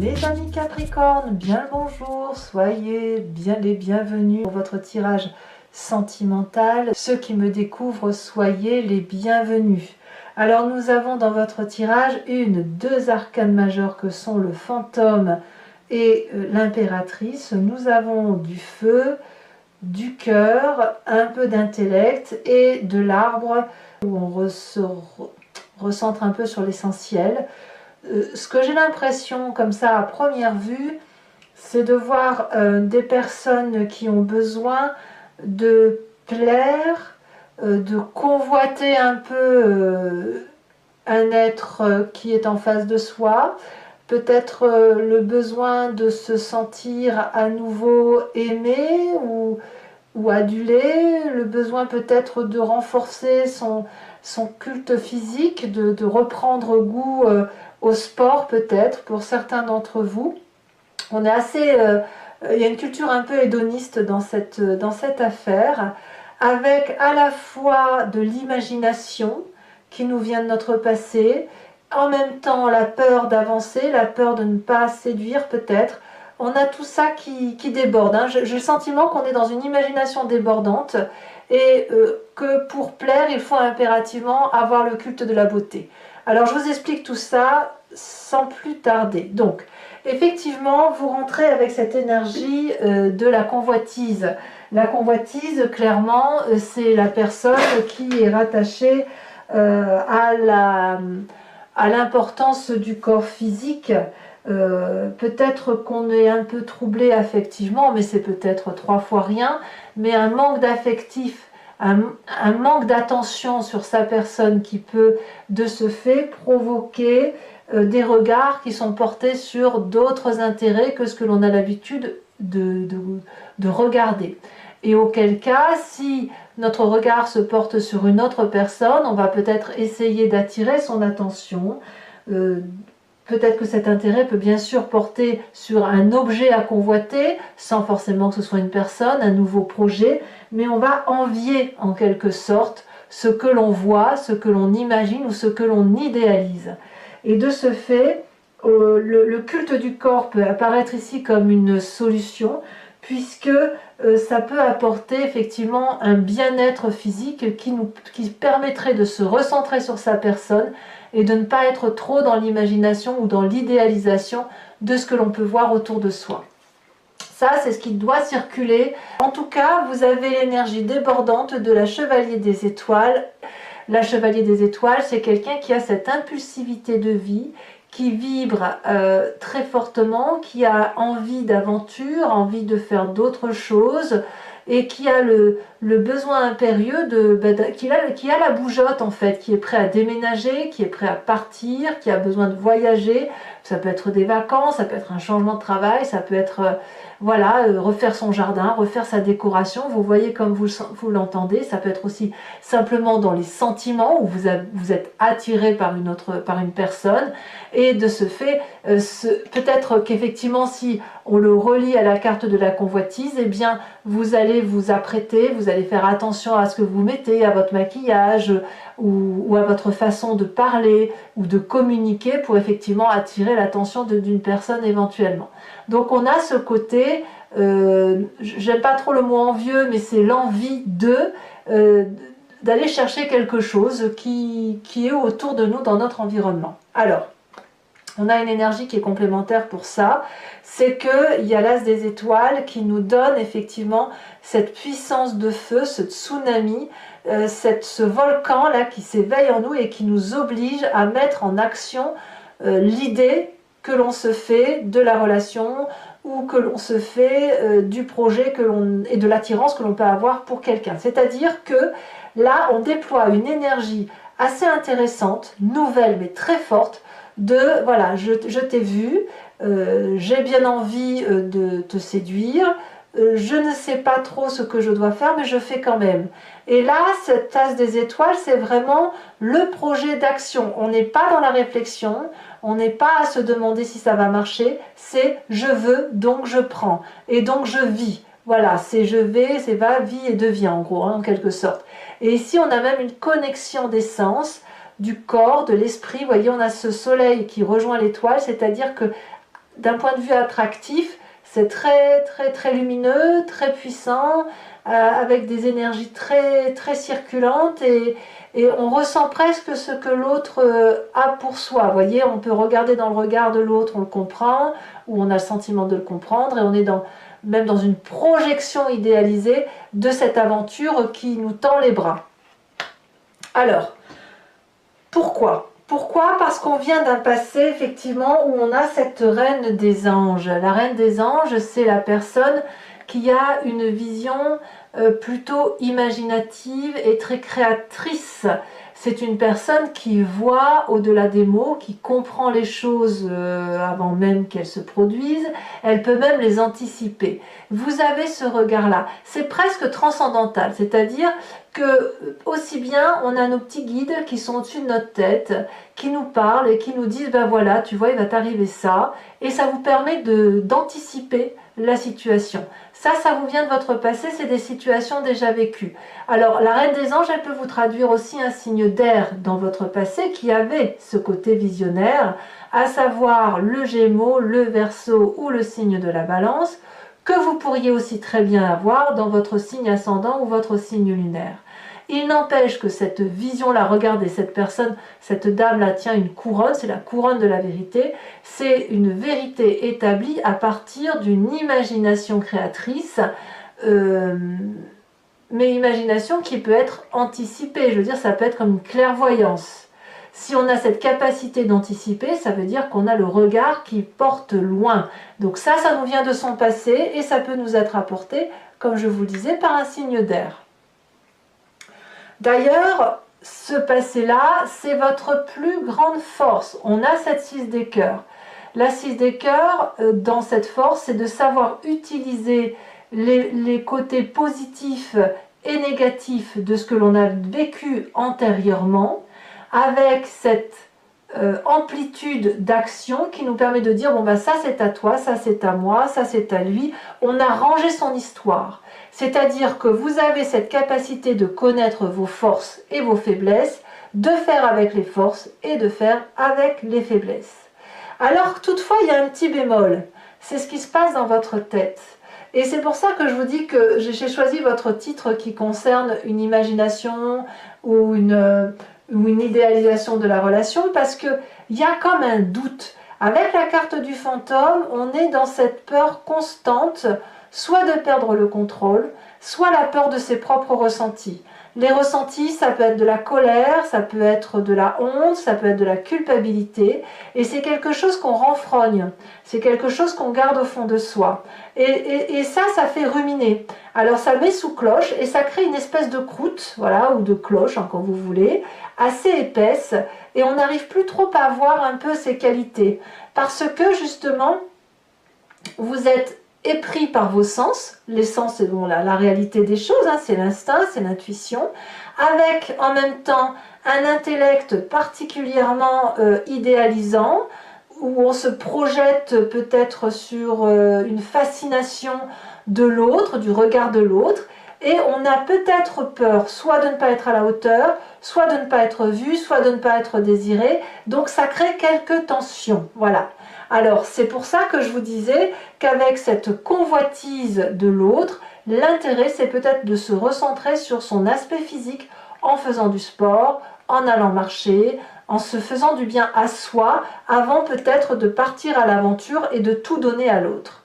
Mes amis Capricorne, bien le bonjour, soyez bien les bienvenus pour votre tirage sentimental. Ceux qui me découvrent, soyez les bienvenus. Alors nous avons dans votre tirage deux arcanes majeures que sont le fantôme et l'impératrice. Nous avons du feu, du cœur, un peu d'intellect et de l'arbre où on se recentre un peu sur l'essentiel. Ce que j'ai l'impression comme ça à première vue, c'est de voir des personnes qui ont besoin de plaire, de convoiter un peu un être qui est en face de soi, peut-être le besoin de se sentir à nouveau aimé ou adulé, le besoin peut-être de renforcer son culte physique, de reprendre goût au sport peut-être pour certains d'entre vous. On est assez, il y a une culture un peu hédoniste dans cette affaire, avec à la fois de l'imagination qui nous vient de notre passé, en même temps la peur d'avancer, la peur de ne pas séduire peut-être. On a tout ça qui déborde. J'ai le sentiment qu'on est dans une imagination débordante et que pour plaire, il faut impérativement avoir le culte de la beauté. Alors je vous explique tout ça sans plus tarder. Donc, effectivement, vous rentrez avec cette énergie de la convoitise. La convoitise, clairement, c'est la personne qui est rattachée à l'importance du corps physique. Peut-être qu'on est un peu troublé affectivement, mais c'est peut-être 3 fois rien, mais un manque d'affectif, un manque d'attention sur sa personne qui peut de ce fait provoquer des regards qui sont portés sur d'autres intérêts que ce que l'on a l'habitude de regarder. Et auquel cas, si notre regard se porte sur une autre personne, on va peut-être essayer d'attirer son attention. Peut-être que cet intérêt peut bien sûr porter sur un objet à convoiter, sans forcément que ce soit une personne, un nouveau projet, mais on va envier en quelque sorte ce que l'on voit, ce que l'on imagine ou ce que l'on idéalise. Et de ce fait, le culte du corps peut apparaître ici comme une solution, puisque ça peut apporter effectivement un bien-être physique qui permettrait de se recentrer sur sa personne et de ne pas être trop dans l'imagination ou dans l'idéalisation de ce que l'on peut voir autour de soi. Ça, c'est ce qui doit circuler. En tout cas, vous avez l'énergie débordante de la Chevalier des Étoiles. La Chevalier des Étoiles, c'est quelqu'un qui a cette impulsivité de vie, qui vibre très fortement, qui a envie d'aventure, envie de faire d'autres choses et qui a le besoin impérieux qui a la bougeotte en fait, qui est prêt à déménager, qui est prêt à partir, qui a besoin de voyager. Ça peut être des vacances, ça peut être un changement de travail, ça peut être refaire son jardin, refaire sa décoration. Vous voyez comme vous l'entendez. Ça peut être aussi simplement dans les sentiments où vous êtes attiré par une personne. Et de ce fait, peut-être qu'effectivement, si on le relie à la carte de la convoitise, eh bien, vous allez vous apprêter, vous allez faire attention à ce que vous mettez, à votre maquillage ou à votre façon de parler ou de communiquer pour effectivement attirer l'attention d'une personne éventuellement. Donc on a ce côté, j'aime pas trop le mot envieux, mais c'est l'envie d'aller chercher quelque chose qui est autour de nous dans notre environnement. Alors, on a une énergie qui est complémentaire pour ça, c'est qu'il y a l'as des étoiles qui nous donne effectivement cette puissance de feu, ce tsunami, ce volcan là qui s'éveille en nous et qui nous oblige à mettre en action l'idée que l'on se fait de la relation ou que l'on se fait du projet et de l'attirance que l'on peut avoir pour quelqu'un. C'est-à-dire que là, on déploie une énergie assez intéressante, nouvelle mais très forte, de voilà, je t'ai vu, j'ai bien envie de te séduire, je ne sais pas trop ce que je dois faire, mais je fais quand même. Et là, cette tasse des étoiles, c'est vraiment le projet d'action. On n'est pas dans la réflexion, on n'est pas à se demander si ça va marcher, c'est je veux, donc je prends, et donc je vis. Voilà, c'est je vais, c'est va, vie et devient en gros, hein, en quelque sorte. Et ici, on a même une connexion d'essence. du corps, de l'esprit. Vous voyez, on a ce soleil qui rejoint l'étoile, c'est-à-dire que d'un point de vue attractif, c'est très très très lumineux, très puissant, avec des énergies très très circulantes et on ressent presque ce que l'autre a pour soi. Vous voyez, on peut regarder dans le regard de l'autre, on le comprend, ou on a le sentiment de le comprendre, et on est même dans une projection idéalisée de cette aventure qui nous tend les bras. Alors, pourquoi ? Pourquoi ? Parce qu'on vient d'un passé, effectivement, où on a cette reine des anges. La reine des anges, c'est la personne qui a une vision plutôt imaginative et très créatrice. C'est une personne qui voit au-delà des mots, qui comprend les choses avant même qu'elles se produisent. Elle peut même les anticiper. Vous avez ce regard-là. C'est presque transcendantal, c'est-à-dire que aussi bien on a nos petits guides qui sont au-dessus de notre tête, qui nous parlent et qui nous disent ben voilà, tu vois, il va t'arriver ça, et ça vous permet d'anticiper la situation. Ça vous vient de votre passé, c'est des situations déjà vécues. Alors la reine des anges, elle peut vous traduire aussi un signe d'air dans votre passé qui avait ce côté visionnaire, à savoir le Gémeaux, le Verseau ou le signe de la Balance, que vous pourriez aussi très bien avoir dans votre signe ascendant ou votre signe lunaire. Il n'empêche que cette vision-là, regardez, cette personne, cette dame-là tient une couronne, c'est la couronne de la vérité, c'est une vérité établie à partir d'une imagination créatrice, mais imagination qui peut être anticipée, je veux dire, ça peut être comme une clairvoyance. Si on a cette capacité d'anticiper, ça veut dire qu'on a le regard qui porte loin. Donc ça nous vient de son passé et ça peut nous être apporté, comme je vous le disais, par un signe d'air. D'ailleurs, ce passé-là, c'est votre plus grande force. On a cette 6 des cœurs. La 6 des cœurs, dans cette force, c'est de savoir utiliser les côtés positifs et négatifs de ce que l'on a vécu antérieurement, avec cette amplitude d'action qui nous permet de dire bon ben ça c'est à toi, ça c'est à moi, ça c'est à lui. On a rangé son histoire, c'est-à-dire que vous avez cette capacité de connaître vos forces et vos faiblesses, de faire avec les forces et de faire avec les faiblesses. Alors toutefois il y a un petit bémol, c'est ce qui se passe dans votre tête. Et c'est pour ça que je vous dis que j'ai choisi votre titre qui concerne une imagination ou une idéalisation de la relation, parce qu'il y a comme un doute. Avec la carte du fantôme, on est dans cette peur constante, soit de perdre le contrôle, soit la peur de ses propres ressentis. Les ressentis, ça peut être de la colère, ça peut être de la honte, ça peut être de la culpabilité, et c'est quelque chose qu'on renfrogne, c'est quelque chose qu'on garde au fond de soi. Et ça fait ruminer. Alors ça met sous cloche et ça crée une espèce de croûte, voilà, ou de cloche, hein, quand vous voulez, assez épaisse, et on n'arrive plus trop à voir un peu ses qualités, parce que justement, vous êtes épris par vos sens. Les sens, c'est bon, la réalité des choses, hein, c'est l'instinct, c'est l'intuition, avec en même temps un intellect particulièrement idéalisant, où on se projette peut-être sur une fascination de l'autre, du regard de l'autre, et on a peut-être peur soit de ne pas être à la hauteur, soit de ne pas être vu, soit de ne pas être désiré, donc ça crée quelques tensions, voilà. Alors c'est pour ça que je vous disais qu'avec cette convoitise de l'autre, l'intérêt c'est peut-être de se recentrer sur son aspect physique en faisant du sport, en allant marcher, en se faisant du bien à soi, avant peut-être de partir à l'aventure et de tout donner à l'autre.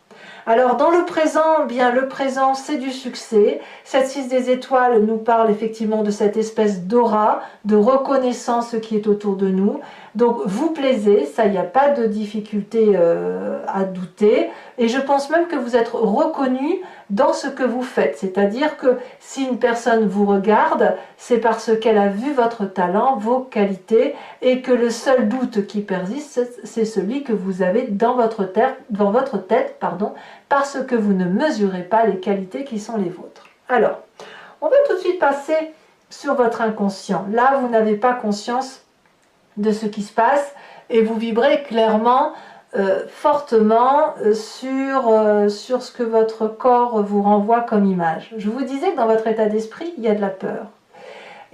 Alors dans le présent, bien le présent c'est du succès. Cette 6 des étoiles nous parle effectivement de cette espèce d'aura, de reconnaissance qui est autour de nous. Donc vous plaisez, ça il n'y a pas de difficulté à douter. Et je pense même que vous êtes reconnu dans ce que vous faites. C'est-à-dire que si une personne vous regarde, c'est parce qu'elle a vu votre talent, vos qualités, et que le seul doute qui persiste, c'est celui que vous avez dans votre tête, parce que vous ne mesurez pas les qualités qui sont les vôtres. Alors, on va tout de suite passer sur votre inconscient. Là, vous n'avez pas conscience de ce qui se passe et vous vibrez clairement, fortement sur ce que votre corps vous renvoie comme image. Je vous disais que dans votre état d'esprit, il y a de la peur.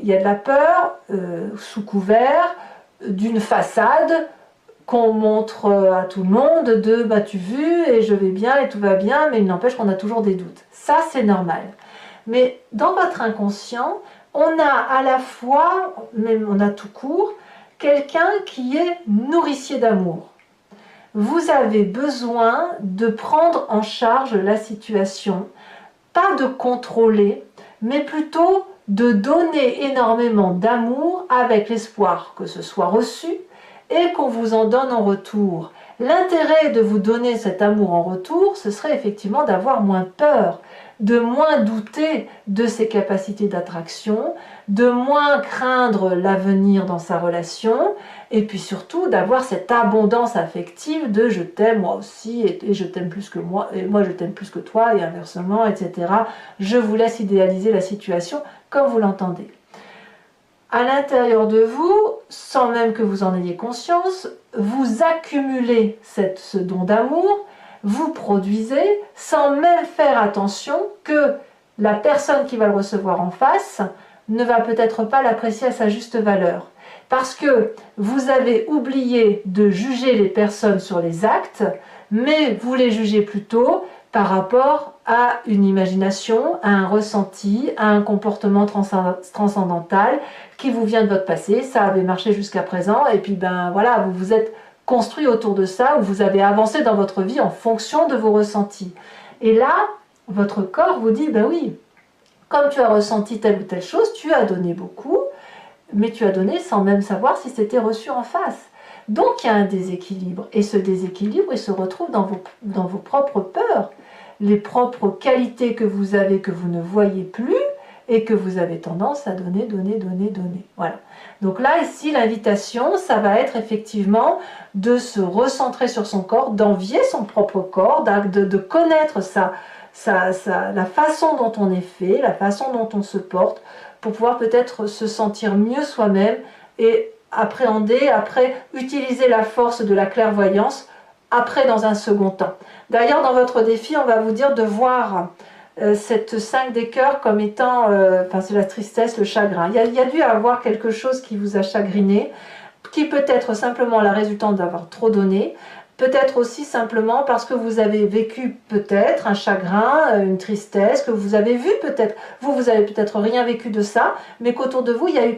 il y a de la peur sous couvert d'une façade qu'on montre à tout le monde de bah tu vu et je vais bien et tout va bien, mais il n'empêche qu'on a toujours des doutes. Ça c'est normal. Mais dans votre inconscient, on a à la fois, même on a tout court, quelqu'un qui est nourricier d'amour. Vous avez besoin de prendre en charge la situation, pas de contrôler, mais plutôt de donner énormément d'amour avec l'espoir que ce soit reçu et qu'on vous en donne en retour. L'intérêt de vous donner cet amour en retour, ce serait effectivement d'avoir moins peur, de moins douter de ses capacités d'attraction, de moins craindre l'avenir dans sa relation, et puis surtout d'avoir cette abondance affective de je t'aime moi aussi, et je t'aime plus que moi, et moi je t'aime plus que toi, et inversement, etc. Je vous laisse idéaliser la situation comme vous l'entendez. À l'intérieur de vous, sans même que vous en ayez conscience, vous accumulez ce don d'amour, vous produisez sans même faire attention que la personne qui va le recevoir en face ne va peut-être pas l'apprécier à sa juste valeur. Parce que vous avez oublié de juger les personnes sur les actes, mais vous les jugez plutôt par rapport à une imagination, à un ressenti, à un comportement transcendantal qui vous vient de votre passé, ça avait marché jusqu'à présent, et puis ben voilà, vous vous êtes construit autour de ça, ou vous avez avancé dans votre vie en fonction de vos ressentis. Et là, votre corps vous dit, ben oui, comme tu as ressenti telle ou telle chose, tu as donné beaucoup, mais tu as donné sans même savoir si c'était reçu en face. Donc il y a un déséquilibre, et ce déséquilibre, il se retrouve dans vos propres peurs, les propres qualités que vous avez que vous ne voyez plus, et que vous avez tendance à donner. Voilà. Donc là, ici, l'invitation, ça va être effectivement de se recentrer sur son corps, d'envier son propre corps, de connaître la façon dont on est fait, la façon dont on se porte, pour pouvoir peut-être se sentir mieux soi-même et appréhender, après utiliser la force de la clairvoyance, après dans un second temps. D'ailleurs, dans votre défi, on va vous dire de voir cette 5 des cœurs comme étant, c'est la tristesse, le chagrin. Il y a dû avoir quelque chose qui vous a chagriné, qui peut être simplement la résultante d'avoir trop donné, peut-être aussi simplement parce que vous avez vécu peut-être un chagrin, une tristesse, que vous avez vu peut-être, vous avez peut-être rien vécu de ça, mais qu'autour de vous, il y a eu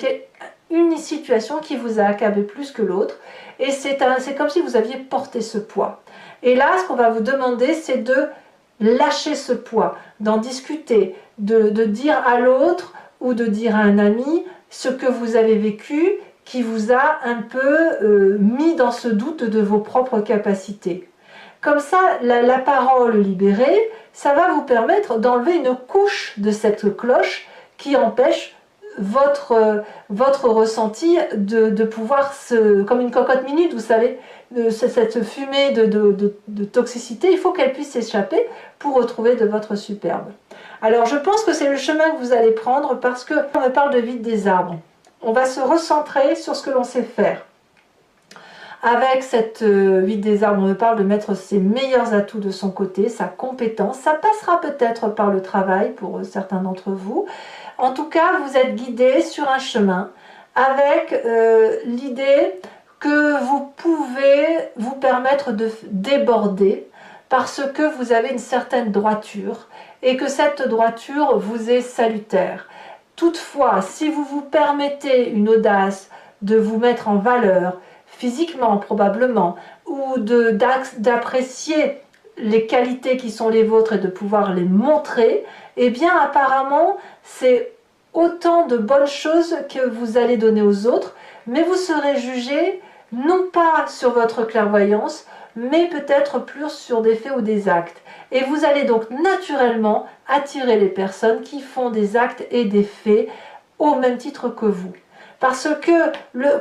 une situation qui vous a accablé plus que l'autre, et c'est comme si vous aviez porté ce poids. Et là, ce qu'on va vous demander, c'est de lâcher ce poids, d'en discuter, de dire à l'autre ou de dire à un ami ce que vous avez vécu qui vous a un peu mis dans ce doute de vos propres capacités. Comme ça, la parole libérée, ça va vous permettre d'enlever une couche de cette cloche qui empêche votre ressenti de pouvoir comme une cocotte minute, vous savez, cette fumée de toxicité, il faut qu'elle puisse s'échapper pour retrouver de votre superbe. Alors je pense que c'est le chemin que vous allez prendre parce qu'on me parle de vide des arbres. On va se recentrer sur ce que l'on sait faire. Avec cette vide des arbres, on me parle de mettre ses meilleurs atouts de son côté, sa compétence. Ça passera peut-être par le travail pour certains d'entre vous. En tout cas, vous êtes guidé sur un chemin avec l'idée que vous pouvez vous permettre de déborder parce que vous avez une certaine droiture et que cette droiture vous est salutaire. Toutefois, si vous vous permettez une audace de vous mettre en valeur, physiquement probablement, ou d'apprécier les qualités qui sont les vôtres et de pouvoir les montrer, eh bien apparemment c'est autant de bonnes choses que vous allez donner aux autres, mais vous serez jugé non pas sur votre clairvoyance, mais peut-être plus sur des faits ou des actes. Et vous allez donc naturellement attirer les personnes qui font des actes et des faits au même titre que vous. Parce que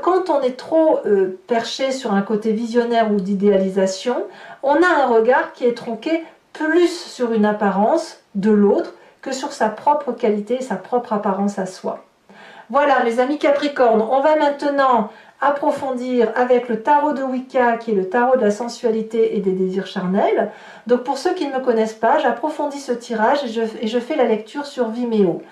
quand on est trop perché sur un côté visionnaire ou d'idéalisation, on a un regard qui est tronqué plus sur une apparence de l'autre que sur sa propre qualité et sa propre apparence à soi. Voilà mes amis Capricorne, on va maintenant approfondir avec le tarot de Wicca qui est le tarot de la sensualité et des désirs charnels. Donc pour ceux qui ne me connaissent pas, j'approfondis ce tirage et je fais la lecture sur Vimeo.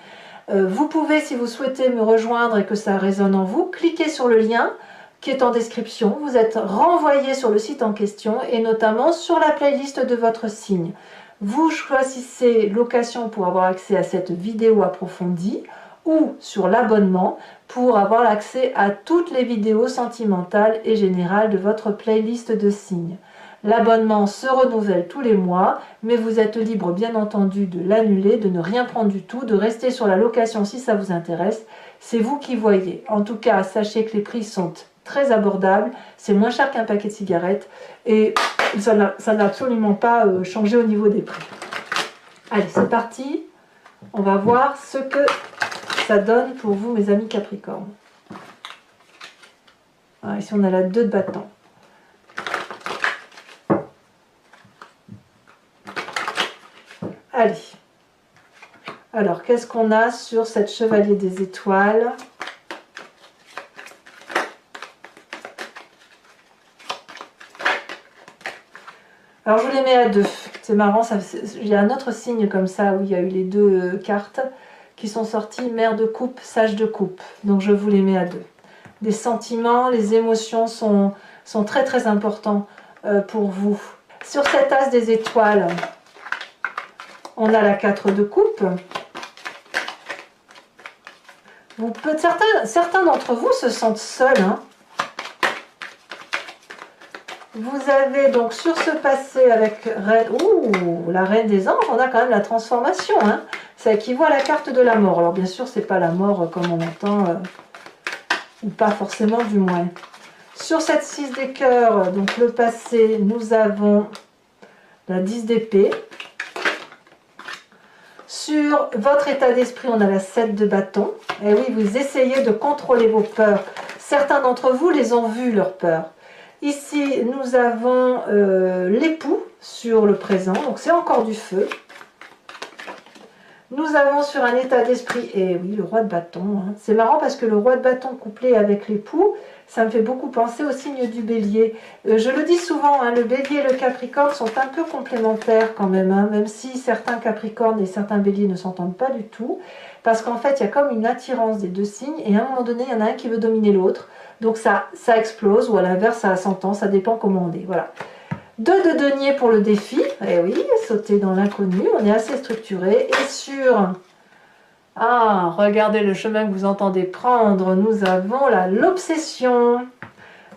Vous pouvez, si vous souhaitez me rejoindre et que ça résonne en vous, cliquez sur le lien qui est en description. Vous êtes renvoyé sur le site en question et notamment sur la playlist de votre signe. Vous choisissez location pour avoir accès à cette vidéo approfondie ou sur l'abonnement pour avoir accès à toutes les vidéos sentimentales et générales de votre playlist de signes. L'abonnement se renouvelle tous les mois, mais vous êtes libre bien entendu de l'annuler, de ne rien prendre du tout, de rester sur la location si ça vous intéresse. C'est vous qui voyez. En tout cas, sachez que les prix sont très abordables, c'est moins cher qu'un paquet de cigarettes et ça n'a absolument pas changé au niveau des prix. Allez, c'est parti. On va voir ce que ça donne pour vous, mes amis Capricorne. Alors, ici, on a la 2 de bâton. Allez. Alors, qu'est-ce qu'on a sur cette chevalier des étoiles? Alors, je vous les mets à 2. C'est marrant, il y a un autre signe comme ça où il y a eu les 2 cartes qui sont sorties, mère de coupe, sage de coupe. Donc, je vous les mets à 2. Les sentiments, les émotions sont très très importants pour vous. Sur cet as des étoiles, on a la 4 de coupe. Certains d'entre vous se sentent seuls. Hein. Vous avez donc sur ce passé avec la reine des anges, on a quand même la transformation. Hein. Ça équivaut à la carte de la mort. Alors bien sûr, c'est pas la mort comme on entend, ou pas forcément du moins. Sur cette 6 des cœurs, donc le passé, nous avons la 10 d'épée. Sur votre état d'esprit, on a la 7 de bâton. Et oui, vous essayez de contrôler vos peurs. Certains d'entre vous les ont vues, leurs peurs. Ici, nous avons l'époux sur le présent, donc c'est encore du feu. Nous avons sur un état d'esprit, et oui, le roi de bâton. Hein. C'est marrant parce que le roi de bâton couplé avec l'époux, ça me fait beaucoup penser au signe du bélier. Je le dis souvent, hein, le bélier et le capricorne sont un peu complémentaires quand même, hein, même si certains capricornes et certains béliers ne s'entendent pas du tout. Parce qu'en fait, il y a comme une attirance des 2 signes, et à un moment donné, il y en a un qui veut dominer l'autre. Donc ça explose, ou à l'inverse, ça s'entend, ça dépend comment on est. Voilà. 2 de denier pour le défi. Eh oui, sauter dans l'inconnu, on est assez structuré. Et sur... Ah, regardez le chemin que vous entendez prendre. Nous avons l'obsession.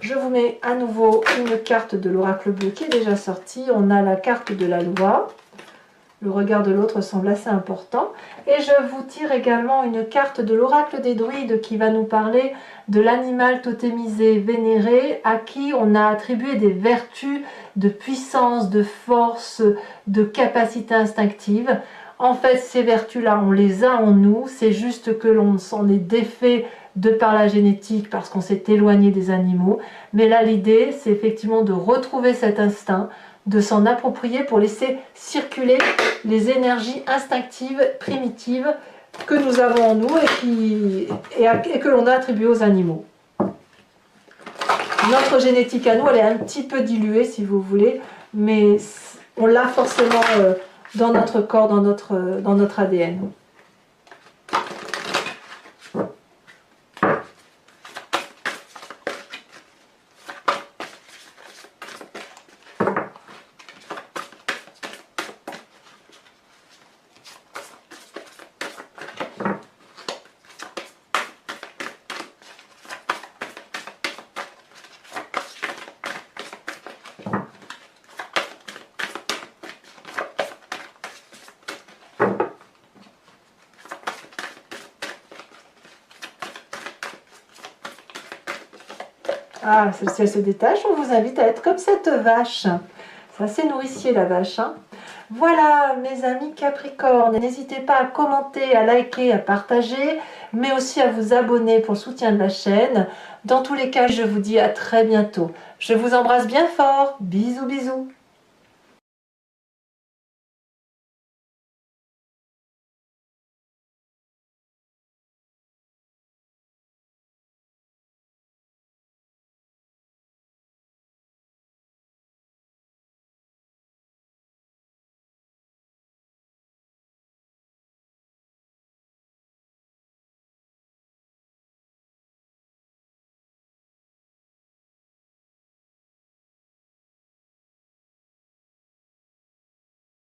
Je vous mets à nouveau une carte de l'oracle bleu qui est déjà sortie. On a la carte de la loi. Le regard de l'autre semble assez important. Et je vous tire également une carte de l'oracle des druides qui va nous parler de l'animal totémisé, vénéré, à qui on a attribué des vertus de puissance, de force, de capacité instinctive. En fait, ces vertus-là, on les a en nous. C'est juste que l'on s'en est défait de par la génétique parce qu'on s'est éloigné des animaux. Mais là, l'idée, c'est effectivement de retrouver cet instinct, de s'en approprier pour laisser circuler les énergies instinctives, primitives que nous avons en nous et que l'on a attribuées aux animaux. Notre génétique à nous, elle est un petit peu diluée si vous voulez, mais on l'a forcément dans notre corps, dans notre ADN. Ah, celle-ci elle se détache, on vous invite à être comme cette vache. C'est assez nourricier la vache. Hein. Voilà mes amis Capricorne, n'hésitez pas à commenter, à liker, à partager, mais aussi à vous abonner pour le soutien de la chaîne. Dans tous les cas, je vous dis à très bientôt. Je vous embrasse bien fort, bisous bisous.